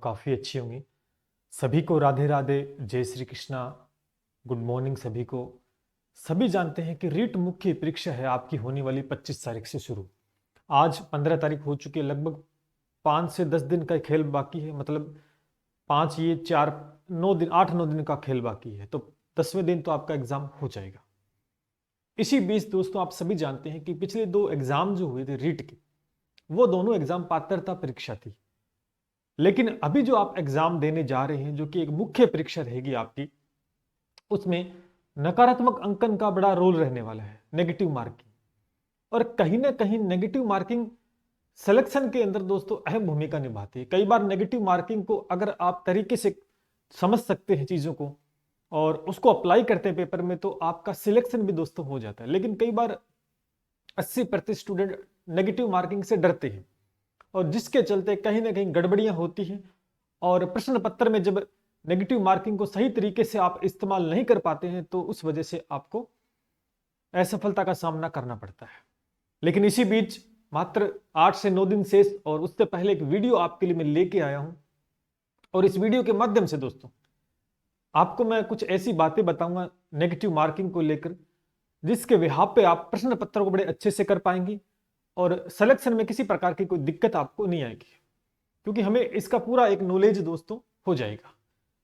काफ़ी अच्छी होंगी। सभी को राधे राधे, जय श्री कृष्णा, गुड मॉर्निंग सभी को। सभी जानते हैं कि रीट मुख्य परीक्षा है आपकी होने वाली 25 तारीख से शुरू। आज 15 तारीख हो चुकी है, लगभग 5 से 10 दिन का खेल बाकी है। मतलब 5 ये 4 9 दिन 8-9 दिन का खेल बाकी है, तो 10वें दिन तो आपका एग्जाम हो जाएगा। इसी बीच दोस्तों आप सभी जानते हैं कि पिछले 2 एग्जाम जो हुए थे रीट के, वो दोनों एग्जाम पात्रता परीक्षा थी। लेकिन अभी जो आप एग्जाम देने जा रहे हैं, जो कि एक मुख्य परीक्षा रहेगी आपकी, उसमें नकारात्मक अंकन का बड़ा रोल रहने वाला है, नेगेटिव मार्किंग। और कहीं ना कहीं नेगेटिव मार्किंग सिलेक्शन के अंदर दोस्तों अहम भूमिका निभाती है। कई बार नेगेटिव मार्किंग को अगर आप तरीके से समझ सकते हैं चीजों को और उसको अप्लाई करते हैं पेपर में, तो आपका सिलेक्शन भी दोस्तों हो जाता है। लेकिन कई बार 80% स्टूडेंट नेगेटिव मार्किंग से डरते हैं और जिसके चलते कहीं ना कहीं गड़बड़ियां होती हैं। और प्रश्न पत्र में जब नेगेटिव मार्किंग को सही तरीके से आप इस्तेमाल नहीं कर पाते हैं, तो उस वजह से आपको असफलता का सामना करना पड़ता है। लेकिन इसी बीच मात्र 8 से 9 दिन शेष, और उससे पहले एक वीडियो आपके लिए मैं लेके आया हूं। और इस वीडियो के माध्यम से दोस्तों आपको मैं कुछ ऐसी बातें बताऊंगा नेगेटिव मार्किंग को लेकर, जिसके विहाप पे आप प्रश्न पत्र को बड़े अच्छे से कर पाएंगे और सिलेक्शन में किसी प्रकार की कोई दिक्कत आपको नहीं आएगी, क्योंकि हमें इसका पूरा एक नॉलेज दोस्तों हो जाएगा।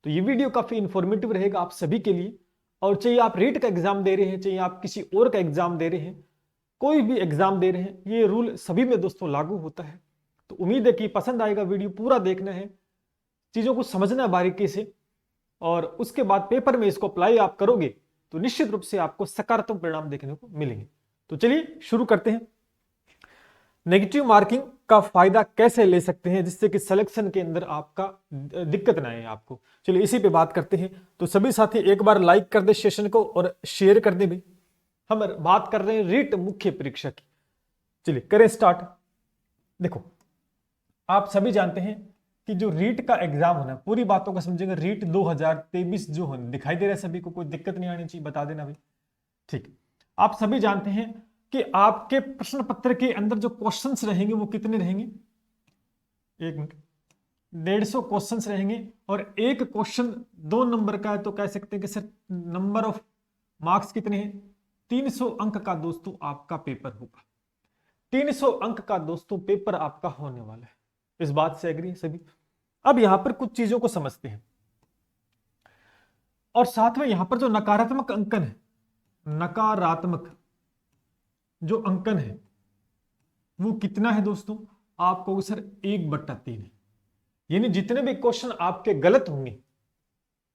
तो ये वीडियो काफी इंफॉर्मेटिव रहेगा आप सभी के लिए। और चाहे आप रीट का एग्जाम दे रहे हैं, चाहे आप किसी और का एग्जाम दे रहे हैं, कोई भी एग्जाम दे रहे हैं, ये रूल सभी में दोस्तों लागू होता है। तो उम्मीद है कि पसंद आएगा, वीडियो पूरा देखना है, चीजों को समझना है बारीकी से, और उसके बाद पेपर में इसको अप्लाई आप करोगे तो निश्चित रूप से आपको सकारात्मक परिणाम देखने को मिलेंगे। तो चलिए शुरू करते हैं। नेगेटिव मार्किंग का फायदा कैसे ले सकते हैं जिससे कि सिलेक्शन के अंदर आपका दिक्कत ना आए आपको। चलिए इसी पे बात करते हैं। तो सभी साथी एक बार लाइक कर दे सेशन को और शेयर कर दे भी। हम बात कर रहे हैं रीट मुख्य परीक्षा की। चलिए करें स्टार्ट। देखो आप सभी जानते हैं कि जो रीट का एग्जाम होना है, पूरी बातों का समझेंगे। रीट 2023 जो होने दिखाई दे रहा है सभी को, कोई दिक्कत नहीं आनी चाहिए, बता देना भाई। ठीक, आप सभी जानते हैं कि आपके प्रश्न पत्र के अंदर जो क्वेश्चंस रहेंगे वो कितने रहेंगे? 150 क्वेश्चंस रहेंगे। और एक क्वेश्चन 2 नंबर का है, तो कह सकते हैं कि सर नंबर ऑफ मार्क्स कितने हैं? 300 अंक का दोस्तों आपका पेपर होगा। 300 अंक का दोस्तों पेपर आपका होने वाला है। इस बात से एग्री है सभी? अब यहां पर कुछ चीजों को समझते हैं, और साथ में यहां पर जो नकारात्मक अंकन है, नकारात्मक जो अंकन है वो कितना है दोस्तों? आपको सर 1/3 है। यानी जितने भी क्वेश्चन आपके गलत होंगे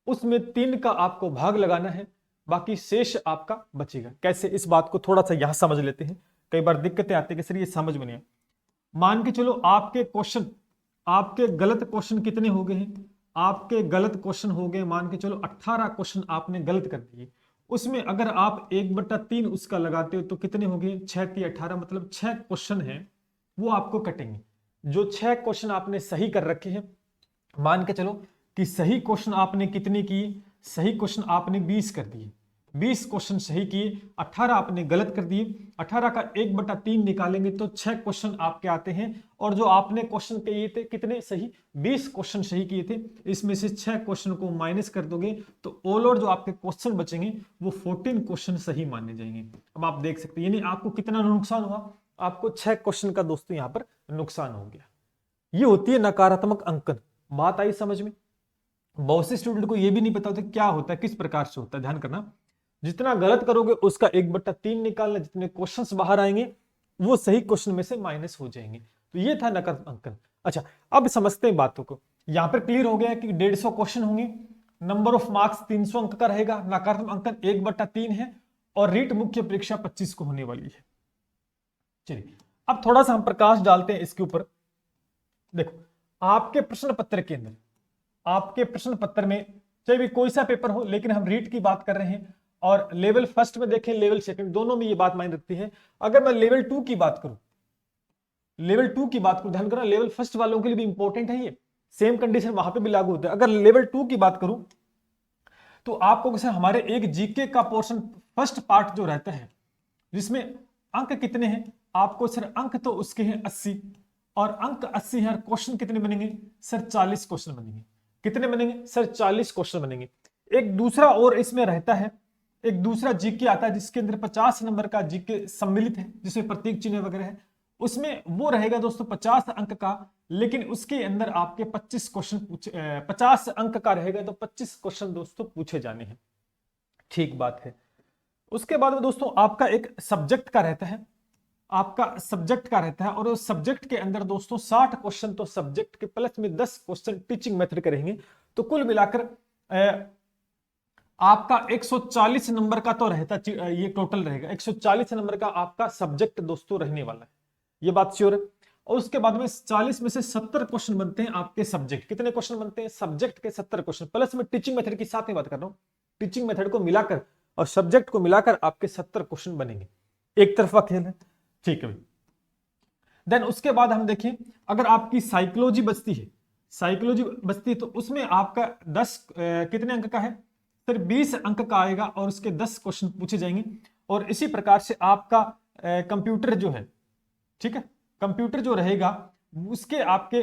उसमें 3 का आपको भाग लगाना है, बाकी शेष आपका बचेगा। कैसे, इस बात को थोड़ा सा यहां समझ लेते हैं। कई बार दिक्कतें आती है कि सर ये समझ में नहीं। मान के चलो आपके क्वेश्चन, आपके गलत क्वेश्चन कितने हो गए हैं? आपके गलत क्वेश्चन हो गए मान के चलो 18 क्वेश्चन आपने गलत कर दिए। उसमें अगर आप 1/3 उसका लगाते हो तो कितने हो गए? 6×3 = 18, मतलब 6 क्वेश्चन है वो आपको कटेंगे। जो 6 क्वेश्चन आपने सही कर रखे हैं, मान के चलो कि सही क्वेश्चन आपने कितने किए? सही क्वेश्चन आपने 20 कर दिए। 20 क्वेश्चन सही किए, 18 आपने गलत कर दिए। 18 का 1/3 निकालेंगे तो 6 क्वेश्चन आपके आते हैं। और जो आपने क्वेश्चन किए थे कितने सही? 20 क्वेश्चन सही किए थे। इसमें से 6 क्वेश्चन को माइनस कर दोगे तो ऑल ओवर जो आपके क्वेश्चन बचेंगे वो 14 क्वेश्चन सही माने जाएंगे। अब आप देख सकते हैं यानी आपको कितना नुकसान हुआ? आपको 6 क्वेश्चन का दोस्तों यहां पर नुकसान हो गया। ये होती है नकारात्मक अंकन। बात आई समझ में? बहुत से स्टूडेंट को यह भी नहीं पता होता क्या होता है, किस प्रकार से होता है। ध्यान करना, जितना गलत करोगे उसका 1/3 निकालना, जितने क्वेश्चंस बाहर आएंगे वो सही क्वेश्चन में से माइनस हो जाएंगे। तो ये था नकारात्मक अंकन। अच्छा, अब समझते हैं बातों को। यहां पर क्लियर हो गया कि 150 क्वेश्चन होंगे, नंबर ऑफ मार्क्स 300 अंक का रहेगा, नकारात्मक अंकन 1/3 है, और रीट मुख्य परीक्षा 25 को होने वाली है। चलिए अब थोड़ा सा हम प्रकाश डालते हैं इसके ऊपर। देखो आपके प्रश्न पत्र के अंदर, आपके प्रश्न पत्र में चाहे भी कोई सा पेपर हो, लेकिन हम रीट की बात कर रहे हैं, और लेवल फर्स्ट में देखें, लेवल सेकंड, दोनों में ये बात मायने रखती है। अगर मैं लेवल 2 की बात करूं, लेवल 2 की बात करूं, ध्यान करना लेवल फर्स्ट वालों के लिए भी इंपॉर्टेंट है, ये सेम कंडीशन वहां पे भी लागू होता है। अगर लेवल 2 की बात करूं तो आपको सर हमारे एक जीके का पोर्शन फर्स्ट पार्ट जो रहता है, जिसमें अंक कितने हैं? आपको सर अंक तो उसके हैं 80, और अंक 80 है, क्वेश्चन कितने बनेंगे सर 40 क्वेश्चन बनेंगे। कितने बनेंगे सर 40 क्वेश्चन बनेंगे। एक दूसरा और इसमें रहता है, एक दूसरा जीके आता है जिसके अंदर 50 नंबर का जीके सम्मिलित है, जिसमें प्रतीक चिन्ह वगैरह है, उसमें वो रहेगा दोस्तों 50 अंक का, लेकिन उसके अंदर आपके 25 क्वेश्चन 50 अंक का रहेगा तो 25 क्वेश्चन दोस्तों पूछे जाने हैं। ठीक बात है। उसके बाद में दोस्तों आपका एक सब्जेक्ट का रहता है, आपका सब्जेक्ट का रहता है, और उस सब्जेक्ट के अंदर दोस्तों 60 क्वेश्चन तो सब्जेक्ट के प्लस में 10 क्वेश्चन टीचिंग मेथड के रहेंगे। तो कुल मिलाकर आपका 140 नंबर का तो रहता, ये टोटल रहेगा 140 नंबर का आपका सब्जेक्ट दोस्तों रहने वाला है, ये बात श्योर है। और उसके बाद में 40 में से 70 क्वेश्चन बनते हैं आपके सब्जेक्ट। कितने क्वेश्चन बनते हैं सब्जेक्ट के 70 क्वेश्चन, प्लस में टीचिंग मेथड की साथ में बात कर रहा हूं, टीचिंग मेथड को मिलाकर और सब्जेक्ट को मिलाकर आपके 70 क्वेश्चन बनेंगे। एक तरफा खेल है, ठीक है भाई। देन उसके बाद हम देखें, अगर आपकी साइकोलॉजी बचती है, साइकोलॉजी बचती है तो उसमें आपका 10 कितने अंक का है सर 20 अंक का आएगा और उसके 10 क्वेश्चन पूछे जाएंगे। और इसी प्रकार से आपका कंप्यूटर जो है, ठीक है, कंप्यूटर जो रहेगा उसके आपके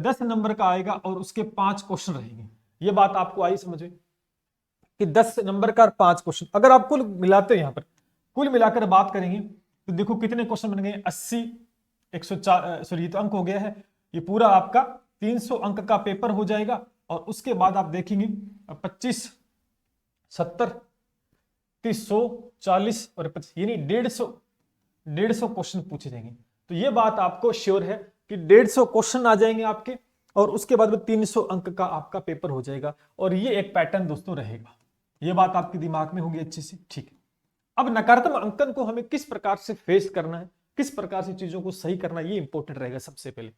10 नंबर का आएगा और उसके 5 क्वेश्चन रहेंगे। ये बात आपको आई समझ में कि 10 नंबर का 5 क्वेश्चन। अगर आप कुल मिलाते हैं, यहां पर कुल मिलाकर बात करेंगे तो देखो कितने क्वेश्चन बन गए 80 104 सॉरी ये तो अंक हो गया है, ये पूरा आपका 300 अंक का पेपर हो जाएगा। और उसके बाद आप देखेंगे 25 70 30 100 40 और 25 यानी 150 क्वेश्चन पूछे जाएंगे। तो ये बात आपको श्योर है कि 150 क्वेश्चन आ जाएंगे आपके और उसके बाद में 300 अंक का आपका पेपर हो जाएगा। और ये एक पैटर्न दोस्तों रहेगा, ये बात आपके दिमाग में होगी अच्छे से, ठीक है। अब नकारात्मक अंकन को हमें किस प्रकार से फेस करना है, किस प्रकार से चीजों को सही करना, ये इंपॉर्टेंट रहेगा सबसे पहले।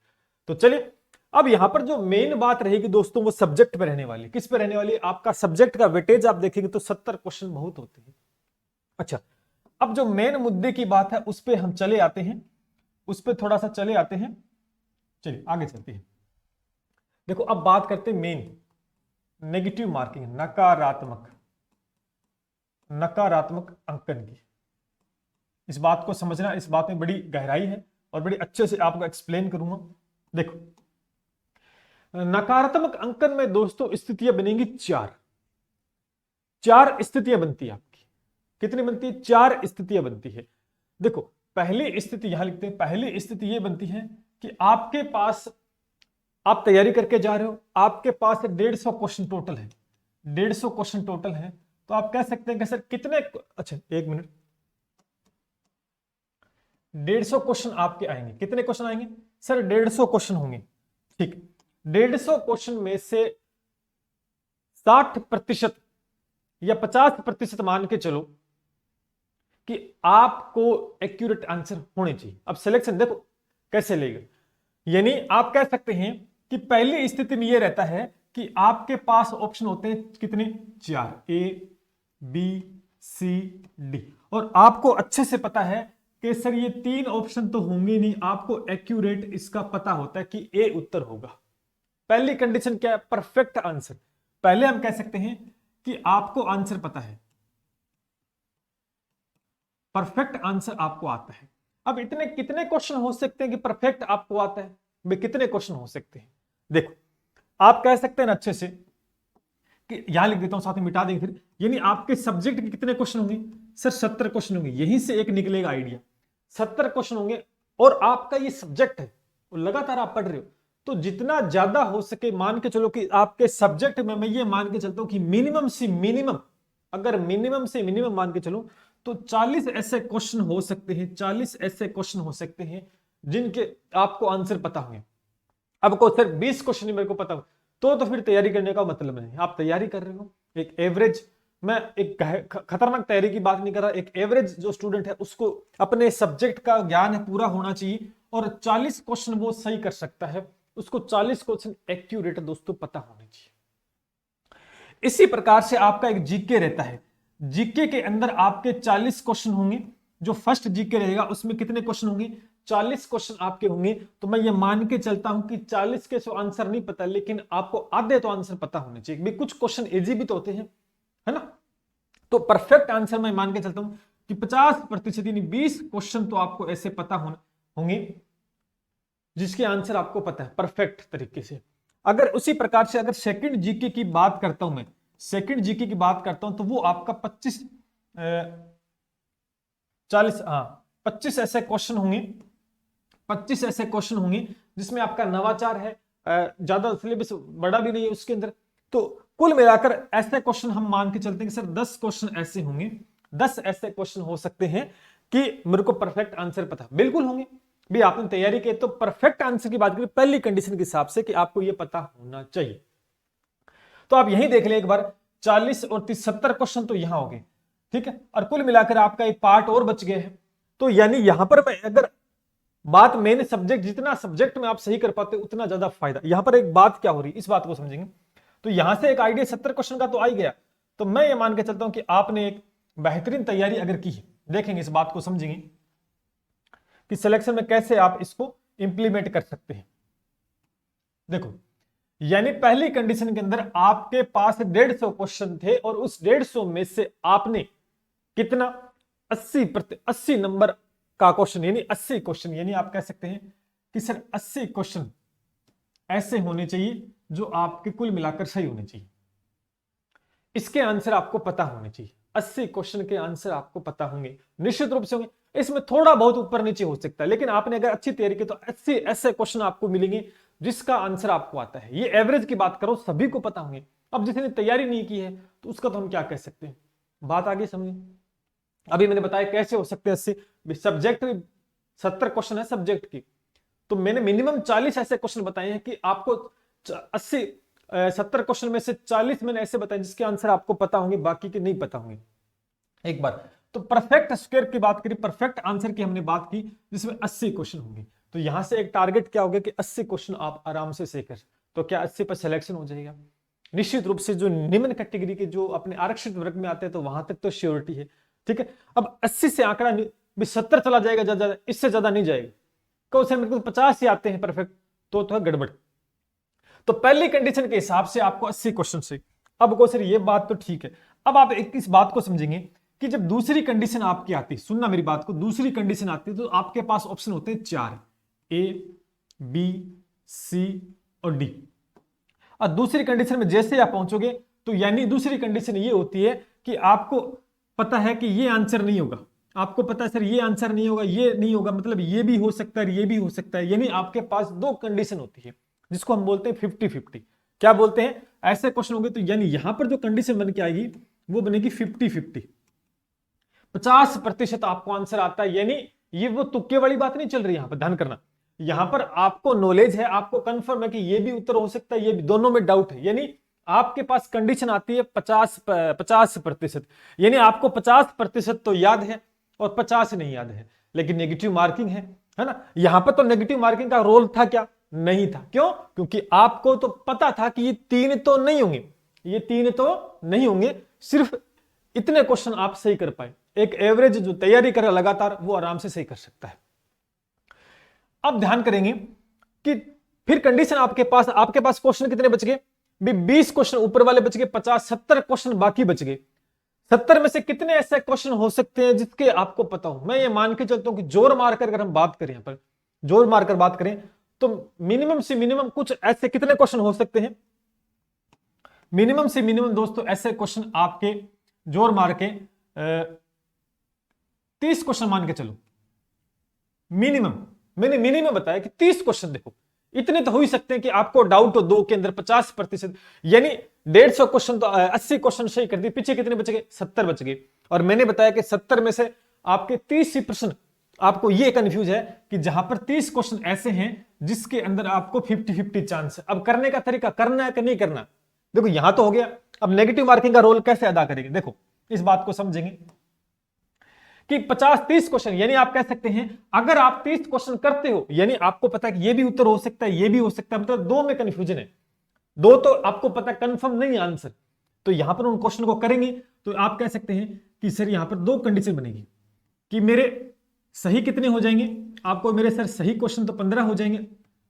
तो चलिए अब यहां पर जो मेन बात रहेगी दोस्तों वो सब्जेक्ट पे रहने वाली। किस पे रहने वाली? आपका सब्जेक्ट का वेटेज आप देखेंगे तो 70 क्वेश्चन बहुत होते हैं। अच्छा, अब जो मेन मुद्दे की बात है उस पर हम चले आते हैं, उस पर थोड़ा सा चले आते हैं। चलिए आगे चलते हैं। देखो अब बात करते हैं मेन नेगेटिव मार्किंग, नकारात्मक अंकन की। इस बात को समझना, इस बात में बड़ी गहराई है और बड़ी अच्छे से आपको एक्सप्लेन करूंगा। देखो नकारात्मक अंकन में दोस्तों स्थितियां बनेंगी चार स्थितियां बनती है आपकी। कितनी बनती है? 4 स्थितियां बनती है। देखो पहली स्थिति यहां लिखते हैं, पहली स्थिति यह बनती है कि आपके पास, आप तैयारी करके जा रहे हो, आपके पास 150 क्वेश्चन टोटल है, 150 क्वेश्चन टोटल है। तो आप कह सकते हैं कि सर कितने, अच्छा एक मिनट, 150 क्वेश्चन आपके आएंगे। कितने क्वेश्चन आएंगे सर? 150 क्वेश्चन होंगे, ठीक। 150 क्वेश्चन में से 60% या 50% मान के चलो कि आपको एक्यूरेट आंसर होने चाहिए। अब सिलेक्शन देखो कैसे लेगा, यानी आप कह सकते हैं कि पहली स्थिति में यह रहता है कि आपके पास ऑप्शन होते हैं कितने? 4, ए बी सी डी, और आपको अच्छे से पता है कि सर ये 3 ऑप्शन तो होंगे नहीं, आपको एक्यूरेट इसका पता होता है कि ए उत्तर होगा। पहली कंडीशन क्या है? Perfect answer. पहले हम कह सकते हैं कि आपको आंसर पता है, परफेक्ट आंसर आपको आता है। अब इतने कितने क्वेश्चन हो सकते हैं कि परफेक्ट आपको आता है? भाई कितने क्वेश्चन हो सकते हैं? देखो आप कह सकते हैं ना अच्छे से कि यहां लिख देता हूं, साथ में मिटा देंगे फिर, यानी आपके सब्जेक्ट के कितने क्वेश्चन होंगे सर? 70 क्वेश्चन होंगे। यहीं से एक निकलेगा आइडिया, 70 क्वेश्चन होंगे। और आपका ये सब्जेक्ट है, लगातार आप पढ़ रहे हो, तो जितना ज्यादा हो सके मान के चलो कि आपके सब्जेक्ट में, मैं ये मान के चलता हूं कि मिनिमम से मिनिमम, अगर मिनिमम से मिनिमम मान के चलो तो 40 ऐसे क्वेश्चन हो सकते हैं, 40 ऐसे क्वेश्चन हो सकते हैं जिनके आपको आंसर पता होंगे। अब को सर 20 क्वेश्चन मेरे को पता हो तो फिर तैयारी करने का मतलब नहीं। आप तैयारी कर रहे हो एक एवरेज, मैं एक खतरनाक तैयारी की बात नहीं कर रहा, एक एवरेज जो स्टूडेंट है उसको अपने सब्जेक्ट का ज्ञान है पूरा होना चाहिए और 40 क्वेश्चन वो सही कर सकता है, उसको 40 क्वेश्चन एक्यूरेट दोस्तों पता होने चाहिए। इसी प्रकार से आपका एक जीके रहता है, जीके के अंदर आपके 40 क्वेश्चन होंगे। जो फर्स्ट जीके रहेगा उसमें कितने क्वेश्चन होंगे? 40 क्वेश्चन आपके होंगे। तो मैं ये मान के चलता हूं कि 40 के सो आंसर नहीं पता, लेकिन आपको आधे तो आंसर पता होने चाहिए। कुछ क्वेश्चन इजी भी तो होते हैं, है ना। तो परफेक्ट आंसर मैं मान के चलता हूं कि 50% यानी 20 क्वेश्चन तो आपको ऐसे पता होंगे जिसके आंसर आपको पता है परफेक्ट तरीके से। अगर उसी प्रकार से अगर सेकंड जीके की बात करता हूं मैं, सेकंड जीके की बात करता हूं तो वो आपका 40 हाँ 25 ऐसे क्वेश्चन होंगे, 25 ऐसे क्वेश्चन होंगे जिसमें आपका नवाचार है, ज्यादा सिलेबस बड़ा भी नहीं है उसके अंदर। तो कुल मिलाकर ऐसे क्वेश्चन हम मान के चलते हैं कि सर 10 क्वेश्चन ऐसे होंगे, 10 ऐसे क्वेश्चन हो सकते हैं कि मेरे को परफेक्ट आंसर पता, बिल्कुल होंगे भी। आपने तैयारी की तो परफेक्ट आंसर की बात करें पहली कंडीशन के हिसाब से कि आपको यह पता होना चाहिए। तो आप यही देख ले एक बार, 40 और 30 70 क्वेश्चन तो यहां हो गए, ठीक है, और कुल मिलाकर आपका एक पार्ट और बच गए हैं। तो यानी यहां पर मैं अगर बात मेन सब्जेक्ट, जितना सब्जेक्ट में आप सही कर पाते उतना ज्यादा फायदा। यहां पर एक बात क्या हो रही है इस बात को समझेंगे। तो यहां से एक आइडिया 70 क्वेश्चन का तो आ ही गया, तो मैं ये मान के चलता हूं कि आपने एक बेहतरीन तैयारी अगर की है, देखेंगे इस बात को समझेंगे कि सिलेक्शन में कैसे आप इसको इंप्लीमेंट कर सकते हैं। देखो, यानी पहली कंडीशन के अंदर आपके पास 150 क्वेश्चन थे और उस 150 में से आपने कितना 80 नंबर का क्वेश्चन, यानी 80 क्वेश्चन, यानी आप कह सकते हैं कि सर 80 क्वेश्चन ऐसे होने चाहिए जो आपके कुल मिलाकर सही होने चाहिए। इसके आंसर आपको पता होने चाहिए, 80 क्वेश्चन के आंसर आपको पता होंगे, निश्चित रूप से होंगे। इसमें थोड़ा बहुत ऊपर नीचे हो सकता है, लेकिन आपने अगर अच्छी तैयारी की तो 80 ऐसे क्वेश्चन आपको मिलेंगे जिसका आंसर आपको आता है। ये एवरेज की बात करो, सभी को पता होंगे। अब जिसने तैयारी नहीं की है तो उसका तो हम क्या कह सकते हैं, बात आगे समझे। अभी मैंने बताया कैसे हो सकते हैं 80, सब्जेक्ट 70 क्वेश्चन है सब्जेक्ट की, तो मैंने मिनिमम 40 ऐसे क्वेश्चन बताए हैं कि आपको 80 70 क्वेश्चन में से 40 मैंने ऐसे बताए जिसके आंसर आपको पता होंगे, बाकी के नहीं पता होंगे। एक बार तो परफेक्ट स्क्वायर की बात करी, परफेक्ट आंसर की हमने बात की जिसमें 80 क्वेश्चन होंगे। तो यहां से एक टारगेट क्या हो गया कि 80 क्वेश्चन आप आराम से सही कर, तो क्या 80 पर सिलेक्शन हो जाएगा। निश्चित रूप से जो निम्न कैटेगरी के जो अपने आरक्षित वर्ग में आते हैं तो वहां तक तो श्योरिटी है, ठीक है। अब 80 से आंकड़ा 70 चला जाएगा, ज्यादा इससे ज्यादा नहीं जाएगा। कौन से मेरे को 50 ही आते हैं परफेक्ट, तो है गड़बड़। तो पहली कंडीशन के हिसाब से आपको 80 क्वेश्चन से। अब को सर ये बात तो ठीक है, अब आप एक इस बात को समझेंगे कि जब दूसरी कंडीशन आपकी आती है, सुनना मेरी बात को, दूसरी कंडीशन आती है तो आपके पास ऑप्शन होते हैं 4, ए बी सी और डी। और दूसरी कंडीशन में जैसे आप पहुंचोगे तो यानी दूसरी कंडीशन ये होती है कि आपको पता है कि ये आंसर नहीं होगा, आपको पता है सर ये आंसर नहीं होगा, ये नहीं होगा, मतलब ये भी हो सकता है ये भी हो सकता है। यानी आपके पास दो कंडीशन होती है जिसको हम बोलते हैं 50-50। क्या बोलते हैं, ऐसे क्वेश्चन होंगे तो यानी यहां पर जो कंडीशन बन के आएगी वो बनेगी 50-50, 50% आपको आंसर आता है। यानी ये वो तुक्के वाली बात नहीं चल रही, यहां पर ध्यान करना, यहां पर आपको नॉलेज है, आपको कंफर्म है कि ये भी उत्तर हो सकता है, ये भी, दोनों में डाउट है। यानी आपके पास कंडीशन आती है 50%, यानी आपको 50% तो याद है और 50 नहीं याद है, लेकिन नेगेटिव मार्किंग है ना। यहां पर तो नेगेटिव मार्किंग का रोल था क्या, नहीं था। क्यों, क्योंकि आपको तो पता था कि ये 3 तो नहीं होंगे, ये 3 तो नहीं होंगे, सिर्फ इतने क्वेश्चन आप सही कर पाए। एक एवरेज जो तैयारी करे लगातार वो आराम से सही कर सकता है। अब ध्यान करेंगे कि फिर कंडीशन आपके पास क्वेश्चन कितने बच गए, 20 क्वेश्चन ऊपर वाले बच गए, 50-70 क्वेश्चन बाकी बच गए। 70 में से कितने ऐसे क्वेश्चन हो सकते हैं जिसके आपको पता हो। मैं ये मान के चलता हूं कि जोर मारकर अगर हम बात करें, यहां पर जोर मारकर बात करें तो मिनिमम से मिनिमम कुछ ऐसे कितने क्वेश्चन हो सकते हैं, मिनिमम से मिनिमम दोस्तों ऐसे क्वेश्चन आपके जोर मार के 30 क्वेश्चन मान के चलो मिनिमम। मैंने मिनिमम बताया कि 30 क्वेश्चन, देखो इतने तो हो ही सकते हैं कि आपको डाउट हो दो के अंदर 50%, यानी 150 क्वेश्चन तो 80 क्वेश्चन सही कर दिए, पीछे कितने बच गए, 70 बच गए। और मैंने बताया कि 70 में से आपके 30%, आपको ये कंफ्यूज है कि जहां पर 30 क्वेश्चन ऐसे हैं जिसके अंदर आपको 50-50 चांस है। अब करने का तरीका, करना है कि नहीं करना, देखो यहां तो हो गया। अब नेगेटिव मार्किंग का रोल कैसे अदा करेंगे, देखो इस बात को समझेंगे कि 50-30 क्वेश्चन, यानी आप कह सकते हैं अगर आप 30 क्वेश्चन करते हो यानी आपको पता है कि ये भी उत्तर हो सकता है ये भी हो सकता है, मतलब दो में कंफ्यूजन है, दो तो आपको पता कंफर्म नहीं आंसर, तो यहां पर उन क्वेश्चन को करेंगे तो आप कह सकते हैं कि सर यहां पर दो कंडीशन बनेगी कि मेरे सही कितने हो जाएंगे, आपको मेरे सर सही क्वेश्चन तो 15 हो जाएंगे,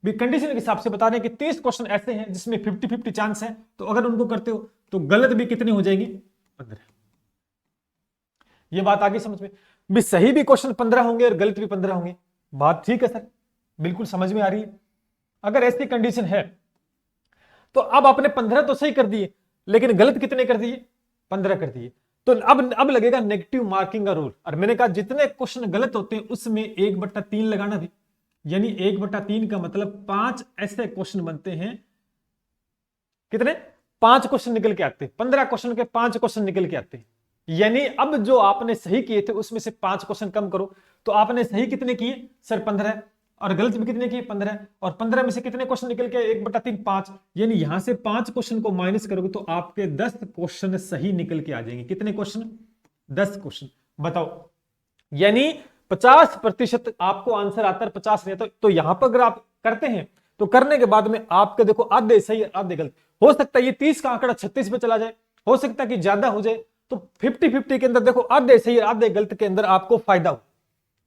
भी कंडीशन के हिसाब से बता रहे हैं कि 30 क्वेश्चन ऐसे हैं जिसमें 50-50 चांस है, तो अगर उनको करते हो तो गलत भी कितनी हो जाएगी, 15। ये बात आगे समझ में भी, सही भी क्वेश्चन 15 होंगे और गलत भी 15 होंगे, बात ठीक है सर, बिल्कुल समझ में आ रही है? अगर ऐसी कंडीशन है तो अब आपने 15 तो सही कर दिए, लेकिन गलत कितने कर दिए? 15 कर दिए। तो अब लगेगा नेगेटिव मार्किंग का रूल, और मैंने कहा जितने क्वेश्चन गलत होते हैं उसमें 1/3 लगाना भी, यानी 1/3 का मतलब 5 ऐसे क्वेश्चन बनते हैं। कितने? 5 क्वेश्चन निकल के आते हैं। 15 क्वेश्चन के 5 क्वेश्चन निकल के आते हैं। यानी अब जो आपने सही किए थे उसमें से 5 क्वेश्चन कम करो, तो आपने सही कितने किए सर? 15। और गलत में कितने किए? 15। और 15 में से कितने क्वेश्चन निकल के? 1/3 5। यानी यहां से 5 क्वेश्चन को माइनस करोगे तो आपके 10 क्वेश्चन सही निकल के आ जाएंगे। कितने क्वेश्चन? 10 क्वेश्चन। बताओ, यानी 50% आपको आंसर आता है, 50 नहीं आता। तो यहां पर अगर आप करते हैं तो करने के बाद में आपके देखो आधे सही आधे गलत। हो सकता है ये 30 का आंकड़ा 36 पे चला जाए, हो सकता है कि ज्यादा हो जाए। तो 50-50 के अंदर देखो आधे सही आधे गलत के अंदर आपको फायदा हो।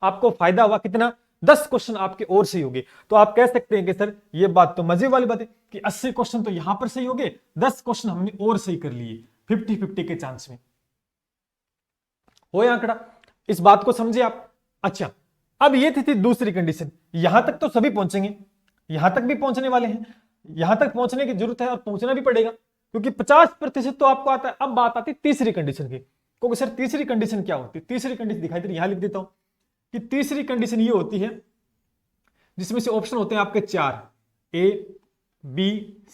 आपको फायदा हुआ कितना? 10 क्वेश्चन आपके और सही हो गए। तो आप कह सकते हैं कि सर ये बात तो मजे वाली बात है कि 80 क्वेश्चन तो यहां पर सही हो गए, 10 क्वेश्चन हमने और सही कर लिए 50-50 के चांस में। हो आंकड़ा? इस बात को समझे आप? अच्छा, अब ये थी दूसरी कंडीशन। यहां तक तो सभी पहुंचेंगे, यहां तक भी पहुंचने वाले हैं, यहां तक पहुंचने की जरूरत है और पहुंचना भी पड़ेगा क्योंकि 50% तो आपको आता है। अब बात आती है तीसरी कंडीशन की, क्योंकि सर तीसरी कंडीशन क्या होती है? तीसरी कंडीशन दिखाई दे रही, यहां लिख देता हूं कि तीसरी कंडीशन ये होती है जिसमें से ऑप्शन होते हैं आपके 4, A B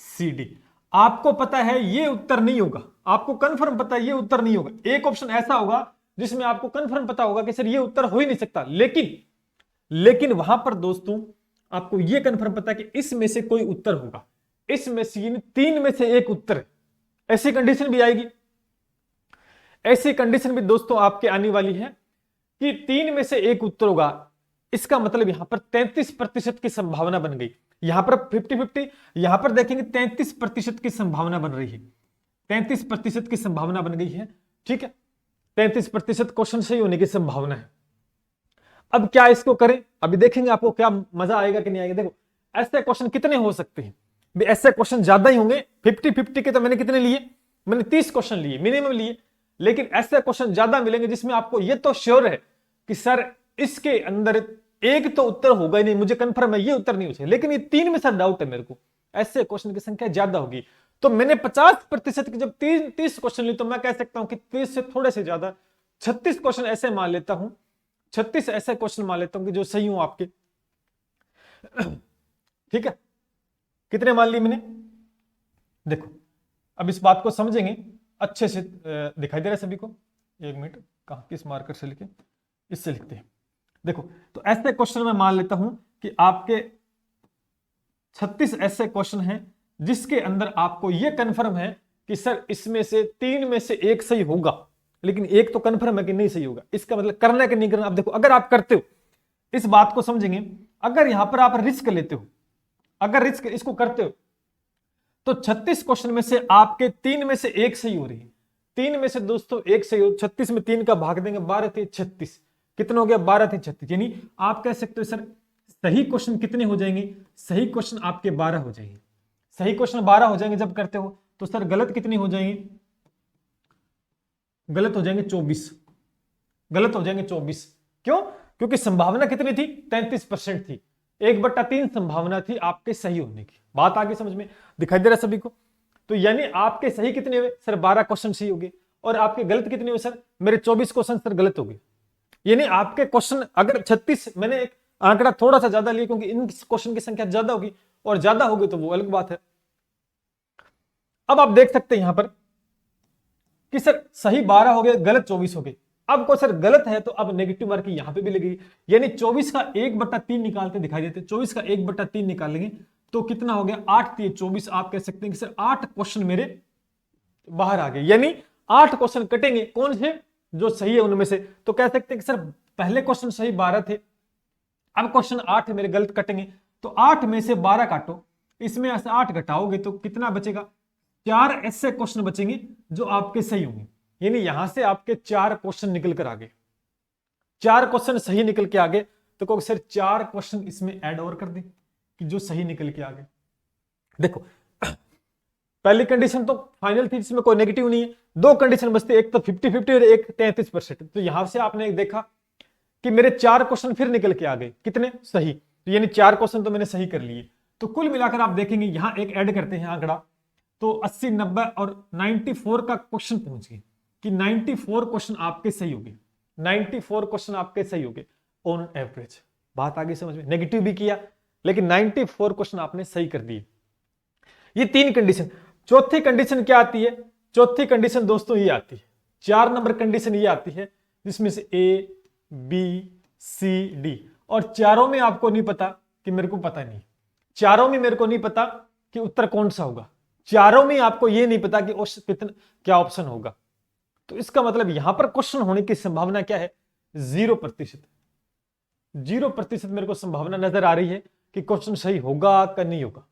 C D। आपको पता है ये उत्तर नहीं होगा, आपको कंफर्म पता है ये उत्तर नहीं होगा। एक ऑप्शन ऐसा होगा जिसमें आपको कंफर्म पता होगा कि सर ये उत्तर हो ही नहीं सकता, लेकिन वहां पर दोस्तों आपको ये कंफर्म पता है कि इसमें से कोई उत्तर होगा, इसमें से 3 में से एक उत्तर है। ऐसी कंडीशन भी आएगी। ऐसी कंडीशन भी दोस्तों आपके आने वाली है कि 3 में से एक उत्तर होगा। इसका मतलब यहां पर 33% की संभावना बन गई। यहां पर 50-50, यहां पर देखेंगे 33% की संभावना बन रही है। 33% की संभावना बन गई है। ठीक है, 33% क्वेश्चन सही होने की संभावना है। अब क्या इसको करें? अभी देखेंगे आपको क्या मजा आएगा कि नहीं आएगा। देखो ऐसे क्वेश्चन कितने हो सकते हैं? ऐसे क्वेश्चन ज्यादा ही होंगे। 50-50 के तो मैंने कितने लिए? मैंने 30 क्वेश्चन लिए, मिनिमम लिए। लेकिन ऐसे क्वेश्चन ज्यादा मिलेंगे जिसमें आपको ये तो श्योर है कि सर इसके अंदर एक तो उत्तर होगा ही नहीं, मुझे कंफर्म है ये उत्तर नहीं हो सकता, लेकिन ये 3 में सर डाउट है मेरे को। ऐसे क्वेश्चन की संख्या ज्यादा होगी। तो मैंने 50% की जब 30 क्वेश्चन ली तो मैं कह सकता हूं कि 30 से थोड़े से ज्यादा 36 क्वेश्चन ऐसे मान लेता हूं, 36 ऐसे क्वेश्चन मान लेता हूं कि जो सही हो आपके। ठीक है, कितने मान लिए मैंने? देखो अब इस बात को समझेंगे अच्छे से। दिखाई दे रहा है सभी को? एक मिनट, कहां किस मार्कर से लिखे? इससे लिखते हैं। देखो तो ऐसे क्वेश्चन मैं मान लेता हूं कि आपके 36 ऐसे क्वेश्चन हैं जिसके अंदर आपको यह कंफर्म है कि सर इसमें से 3 में से एक सही होगा, लेकिन एक तो कंफर्म है कि नहीं सही होगा। इसका मतलब करना है कि नहीं करना। अब देखो अगर आप करते हो, इस बात को समझेंगे, अगर यहां पर आप रिस्क लेते हो, अगर रिस्क इसको करते हो तो 36 क्वेश्चन में से आपके 3 में से एक सही हो रही है। 3 में से दोस्तों एक सही हो, 36 में 3 का भाग देंगे, 12 × 36 कितना हो गया? 12 × 36। यानी आप कह सकते हो सर सही क्वेश्चन कितने हो जाएंगे? सही क्वेश्चन आपके 12 हो जाएंगे। सही क्वेश्चन 12 हो जाएंगे जब करते हो। तो सर गलत कितने हो जाएंगे? गलत हो जाएंगे 24। गलत हो जाएंगे 24। क्यों? क्योंकि संभावना कितनी थी? 33% थी। 1/3 संभावना थी आपके सही होने की। बात आगे समझ में दिखाई दे रहा है सभी को? तो यानी आपके सही कितने हुए? सर 12 क्वेश्चन सही हो गए। और आपके गलत कितने हुए? सर मेरे 24 क्वेश्चन सर गलत हो गए। यानी आपके क्वेश्चन अगर 36, मैंने एक आंकड़ा थोड़ा सा ज्यादा लिया क्योंकि इन क्वेश्चन की संख्या ज्यादा होगी, और ज्यादा होगी तो वो अलग बात है। अब आप देख सकते हैं यहां पर कि सर सही 12 हो गए, गलत 24 हो गए। अब को सर गलत है तो अब नेगेटिव मार्किंग यहां पे भी लगेगी। यानी 24 का 1/3 निकालते दिखाई देते, 24 का 1/3 निकालेंगे तो कितना हो गया? 8 × 24। आप कह सकते हैं कि सर 8 क्वेश्चन मेरे बाहर आ गए। यानी 8 क्वेश्चन कटेंगे, कौन से? जो सही है उनमें से। तो कह सकते हैं कि सर पहले क्वेश्चन सही 12 थे, अब क्वेश्चन 8 है मेरे, गलत कटेंगे। तो 8 में से 12 काटो, इसमें से 8 घटाओगे तो कितना बचेगा? 4 ऐसे क्वेश्चन बचेंगे जो आपके सही होंगे। यानी यहां से आपके 4 क्वेश्चन निकल कर आ गए, 4 क्वेश्चन सही निकल के आ गए। तो कहो सर 4 क्वेश्चन इसमें ऐड और कर दें कि जो सही निकल के आ गए। देखो पहली कंडीशन तो फाइनल थी जिसमें कोई नेगेटिव नहीं है। 2 कंडीशन बचती, एक तो 50-50 और एक 33%। तो यहां से आपने देखा कि मेरे 4 क्वेश्चन फिर निकल के आ गए, कितने? सही। तो यानी 4 क्वेश्चन तो मैंने सही कर लिए। तो कुल मिलाकर आप देखेंगे यहां एक ऐड करते हैं आंकड़ा, तो 80, 90 और 94 का क्वेश्चन पहुंच गए कि 94 क्वेश्चन आपके सही हो गए, 94 क्वेश्चन आपके सही हो गए ऑन एवरेज। बात आगे समझ में, नेगेटिव भी किया लेकिन 94 क्वेश्चन आपने सही कर दिए। ये 3 कंडीशन। चौथी कंडीशन क्या आती है? चौथी कंडीशन दोस्तों ये आती है, 4 नंबर कंडीशन ये आती है जिसमें से ए बी सी डी, और चारों में आपको नहीं पता कि मेरे को पता नहीं, चारों में मेरे को नहीं पता कि उत्तर कौन सा होगा, चारों में आपको ये नहीं पता कि कितना क्या ऑप्शन होगा। तो इसका मतलब यहां पर क्वेश्चन होने की संभावना क्या है? 0%। 0% मेरे को संभावना नजर आ रही है कि क्वेश्चन सही होगा कि नहीं होगा।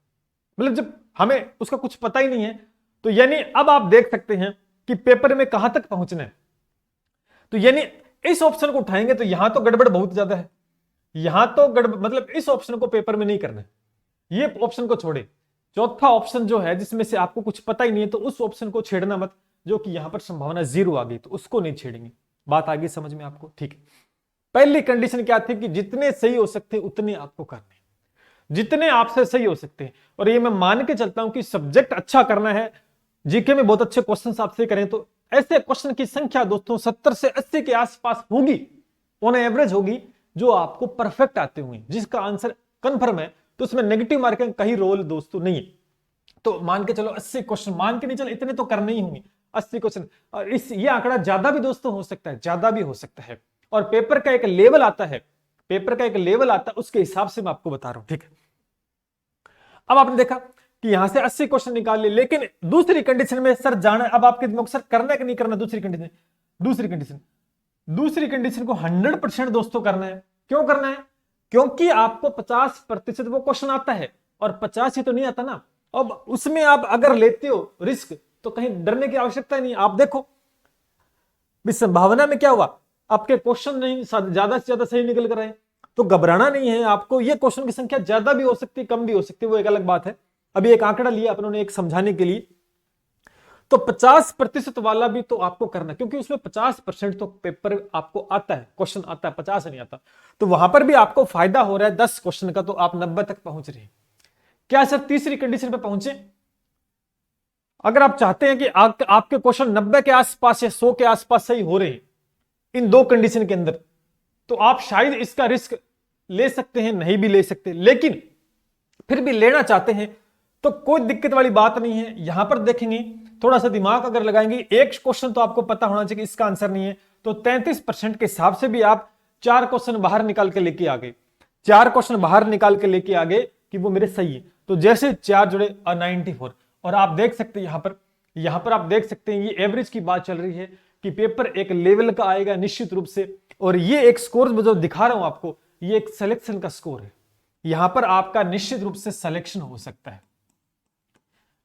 मतलब जब हमें उसका कुछ पता ही नहीं है, तो यानी अब आप देख सकते हैं कि पेपर में कहां तक पहुंचना है। तो यानी इस ऑप्शन को उठाएंगे तो यहां तो गड़बड़ बहुत ज्यादा है, यहां तो गड़बड़, मतलब इस ऑप्शन को पेपर में नहीं करना है, ये ऑप्शन को छोड़े। चौथा ऑप्शन जो है जिसमें से आपको कुछ पता ही नहीं है, तो उस ऑप्शन को छेड़ना मत, जो कि यहां पर संभावना 0 आ गई, तो उसको नहीं छेड़ेंगे। बात आगे समझ में आपको? ठीक है। पहली कंडीशन क्या थी कि जितने सही हो सकते उतने आपको करने, जितने आपसे सही हो सकते हैं। और ये मैं मान के चलता हूं कि सब्जेक्ट अच्छा करना है, जीके में बहुत अच्छे क्वेश्चन आपसे करें, तो ऐसे क्वेश्चन की संख्या दोस्तों 70 से 80 के आसपास होगी, ऑन एवरेज होगी, जो आपको परफेक्ट आते हुए, जिसका आंसर कंफर्म है, तो उसमें नेगेटिव मार्किंग का ही रोल दोस्तों नहीं है। तो मान के चलो 80 क्वेश्चन, मान के नहीं चलो इतने तो करने ही होंगे 80 क्वेश्चन, और ये आंकड़ा ज्यादा भी दोस्तों हो सकता है, ज्यादा भी हो सकता है। और पेपर का एक लेवल आता है, पेपर का एक लेवल आता है, उसके हिसाब से मैं आपको बता रहा हूं। ठीक है, अब आपने देखा कि यहां से 80 क्वेश्चन निकाल लिए, लेकिन दूसरी कंडीशन में सर जाना, अब आपके दिमाग सर करना है कि नहीं करना? दूसरी कंडीशन को 100% दोस्तों करना है। क्यों करना है? क्योंकि आपको 50% वो क्वेश्चन आता है, और 50 ही तो नहीं आता ना। अब उसमें आप अगर लेते हो रिस्क, तो कहीं डरने की आवश्यकता नहीं। आप देखो संभावना में क्या हुआ, आपके क्वेश्चन नहीं ज्यादा से ज्यादा सही निकल कर आए, तो घबराना नहीं है आपको। ये क्वेश्चन की संख्या ज्यादा भी हो सकती है, कम भी हो सकती है, वो एक अलग बात है। अभी एक आंकड़ा लिया अपनों एक समझाने के लिए, तो 50% वाला भी तो आपको करना, क्योंकि उसमें 50% तो पेपर आपको आता है, क्वेश्चन आता है, 50 नहीं आता। तो वहां पर भी आपको फायदा हो रहा है 10 क्वेश्चन का, तो आप 90 तक पहुंच रहे हैं। क्या सर तीसरी कंडीशन पे पहुंचे? अगर आप चाहते हैं कि आपके क्वेश्चन 90 के आसपास या 100 के आसपास सही हो रहे हैं इन 2 कंडीशन के अंदर, तो आप शायद इसका रिस्क ले सकते हैं, नहीं भी ले सकते, लेकिन फिर भी लेना चाहते हैं तो कोई दिक्कत वाली बात नहीं है। यहां पर देखेंगे, थोड़ा सा दिमाग अगर लगाएंगे, एक क्वेश्चन तो आपको पता होना चाहिए कि इसका आंसर नहीं है, तो 33% के हिसाब से भी आप 4 क्वेश्चन बाहर निकाल के लेके आ गए, 4 क्वेश्चन बाहर निकाल के लेके आ गए कि वो मेरे सही है। तो जैसे 4 जुड़े 94, और आप देख सकते हैं यहां पर आप देख सकते हैं, ये एवरेज की बात चल रही है कि पेपर एक लेवल का आएगा निश्चित रूप से। और ये एक स्कोर जो दिखा रहा हूं आपको, ये एक सिलेक्शन का स्कोर है। यहां पर आपका निश्चित रूप से सिलेक्शन हो सकता है,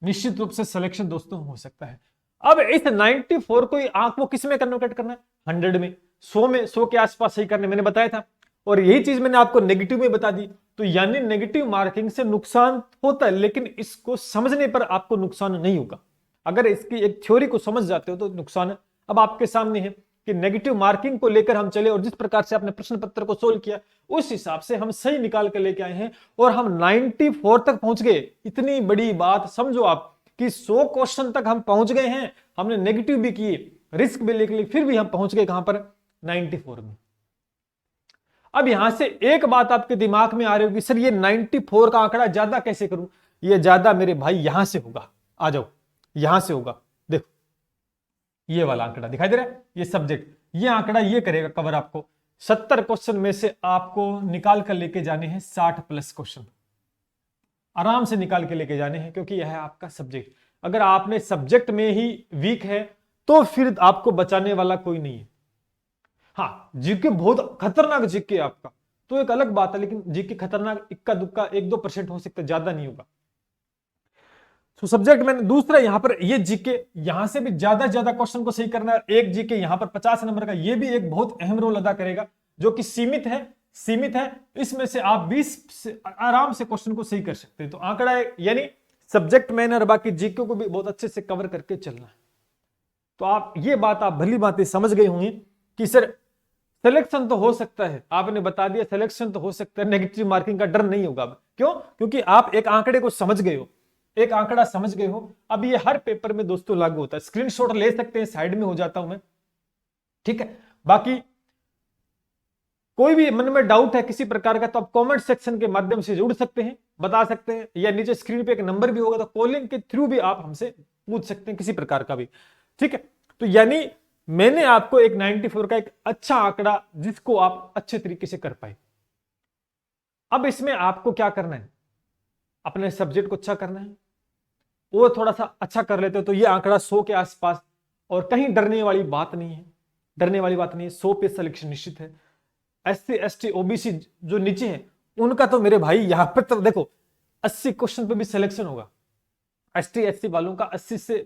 निश्चित रूप से सिलेक्शन दोस्तों हो सकता है। अब इस 94 को आंक वो किस में कन्वर्ट करना है? 100 में, 100 में, 100 के आसपास सही करने, मैंने बताया था। और यही चीज मैंने आपको नेगेटिव में बता दी। तो यानी नेगेटिव मार्किंग से नुकसान होता है, लेकिन इसको समझने पर आपको नुकसान नहीं होगा। अगर इसकी एक थ्योरी को समझ जाते हो तो नुकसान अब आपके सामने है कि नेगेटिव मार्किंग को लेकर हम चले, और जिस प्रकार से आपने प्रश्न पत्र को सोल्व किया उस हिसाब से हम सही निकाल कर लेके आए हैं, और हम 94 तक पहुंच गए। इतनी बड़ी बात समझो आप कि 100 क्वेश्चन तक हम पहुंच गए हैं, हमने नेगेटिव भी किए, रिस्क भी लेके, फिर भी हम पहुंच गए कहां पर? 94 में। अब यहां से एक बात आपके दिमाग में आ रही होगी, सर ये 94 का आंकड़ा ज्यादा कैसे करूं? ये ज्यादा मेरे भाई यहां से होगा, आ जाओ, यहां से होगा। देखो ये वाला आंकड़ा दिखाई दे रहा है, ये सब्जेक्ट, ये आंकड़ा ये करेगा कवर आपको। 70 क्वेश्चन में से आपको निकाल कर लेके जाने हैं 60+ क्वेश्चन, आराम से निकाल के लेके जाने हैं, क्योंकि यह है आपका सब्जेक्ट। अगर आपने सब्जेक्ट में ही वीक है तो फिर आपको बचाने वाला कोई नहीं है। हाँ, जीके बहुत खतरनाक जीके आपका तो एक अलग बात है, लेकिन जीके खतरनाक इक्का दुक्का 1-2% हो सकता है, ज्यादा नहीं होगा। तो सब्जेक्ट मैंने दूसरा यहां पर ये जीके, यहां से भी ज्यादा क्वेश्चन को सही करना है। एक जीके यहां पर 50 नंबर का, ये भी एक बहुत अहम रोल अदा करेगा, जो कि सीमित है। इसमें से आप 20 से आराम से क्वेश्चन को सही कर सकते हैं। तो आंकड़ा यानी सब्जेक्ट मैंने और बाकी जीके को भी बहुत अच्छे से कवर करके चलना है। तो आप ये बात आप भली बातें समझ गए होंगे कि सर सिलेक्शन तो हो सकता है, आपने बता दिया सिलेक्शन तो हो सकता है, नेगेटिव मार्किंग का डर नहीं होगा। क्यों? क्योंकि आप एक आंकड़े को समझ गए हो, एक आंकड़ा समझ गए हो। अब ये हर पेपर में दोस्तों लागू होता है। स्क्रीनशॉट ले सकते हैं, साइड में हो जाता हूं मैं, ठीक है। बाकी कोई भी मन में डाउट है किसी प्रकार का तो आप कमेंट सेक्शन के माध्यम से जुड़ सकते हैं, बता सकते हैं, या नीचे स्क्रीन पे एक नंबर भी होगा तो कॉलिंग के थ्रू भी आप हमसे पूछ सकते हैं किसी प्रकार का भी, ठीक है। तो यानी मैंने आपको एक 94 का एक अच्छा आंकड़ा जिसको आप अच्छे तरीके से कर पाए। अब इसमें आपको क्या करना है, अपने सब्जेक्ट को अच्छा करना है, वो थोड़ा सा अच्छा कर लेते हो तो ये आंकड़ा 100 के आसपास, और कहीं डरने वाली बात नहीं है, डरने वाली बात नहीं है। 100 पे सिलेक्शन निश्चित है। SC ST OBC जो नीचे हैं उनका तो मेरे भाई यहां पर तो देखो 80 क्वेश्चन पे भी सिलेक्शन होगा। ST SC वालों का 80 से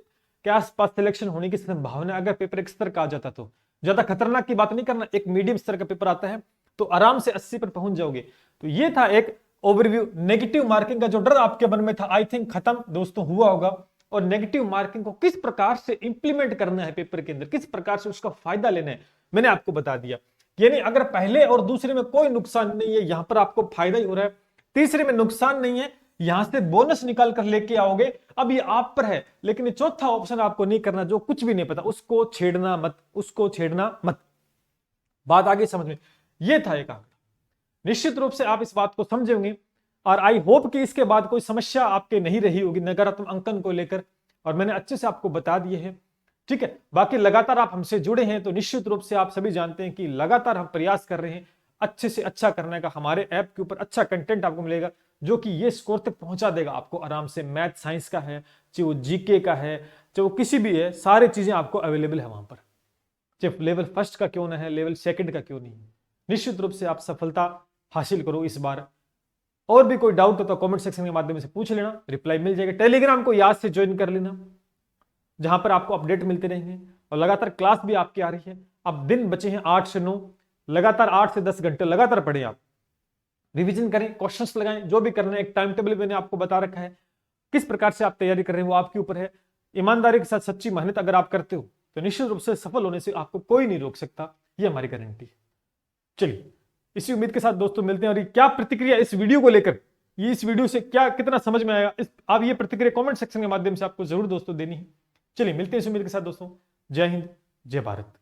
के आसपास सिलेक्शन होने की संभावना, अगर पेपर एक स्तर का आ जाता तो। ज्यादा खतरनाक की बात नहीं करना, एक मीडियम स्तर का पेपर आता है तो आराम से 80 पर पहुंच जाओगे। तो ये था एक ओवरव्यू। नेगेटिव मार्किंग का जो डर आपके मन में था आई थिंक खत्म दोस्तों हुआ होगा, और नेगेटिव मार्किंग को किस प्रकार से इंप्लीमेंट करना है पेपर के अंदर, किस प्रकार से उसका फायदा लेना है, मैंने आपको बता दिया। यानी अगर पहले और दूसरे में कोई नुकसान नहीं है, यहां पर आपको फायदा ही हो रहा है, तीसरे में नुकसान नहीं है, यहां से बोनस निकाल कर लेके आओगे। अब ये आप पर है, लेकिन ये चौथा ऑप्शन आपको नहीं करना, जो कुछ भी नहीं पता उसको छेड़ना मत, उसको छेड़ना मत। बात आगे समझ में, ये था एक आंकड़ा। निश्चित रूप से आप इस बात को समझेंगे, और आई होप कि इसके बाद कोई समस्या आपके नहीं रही होगी नकारात्मक अंकन को लेकर, और मैंने अच्छे से आपको बता दिए हैं, ठीक है। बाकी लगातार आप हमसे जुड़े हैं तो निश्चित रूप से आप सभी जानते हैं कि लगातार हम प्रयास कर रहे हैं अच्छे से अच्छा करने का। हमारे ऐप के ऊपर अच्छा कंटेंट आपको मिलेगा जो कि ये स्कोर तक पहुंचा देगा आपको आराम से। मैथ साइंस का है, चाहे वो जीके का है, चाहे वो किसी भी है, सारी चीजें आपको अवेलेबल है वहां पर, चाहे लेवल फर्स्ट का क्यों ना है, लेवल सेकंड का क्यों नहीं है। निश्चित रूप से आप सफलता हासिल करो इस बार। और भी कोई डाउट हो तो कमेंट सेक्शन के माध्यम से पूछ लेना, रिप्लाई मिल जाएगा। टेलीग्राम को याद से ज्वाइन कर लेना, जहां पर आपको अपडेट मिलते रहेंगे, और लगातार क्लास भी आपकी आ रही है। अब दिन बचे हैं 8 से 9, लगातार 8 से 10 घंटे लगातार पढ़ें, आप रिवीजन करें, क्वेश्चंस लगाएं, जो भी करना है। एक टाइम टेबल मैंने आपको बता रखा है, किस प्रकार से आप तैयारी कर रहे हैं वो आपके ऊपर है। ईमानदारी के साथ सच्ची मेहनत अगर आप करते हो तो निश्चित रूप से सफल होने से आपको कोई नहीं रोक सकता, ये हमारी गारंटी है। चलिए, इसी उम्मीद के साथ दोस्तों मिलते हैं। और क्या प्रतिक्रिया इस वीडियो को लेकर, ये इस वीडियो से क्या कितना समझ में आएगा, आप ये प्रतिक्रिया कमेंट सेक्शन के माध्यम से आपको जरूर दोस्तों देनी है। चलिए मिलते हैं इस उम्मीद के साथ दोस्तों। जय हिंद, जय भारत।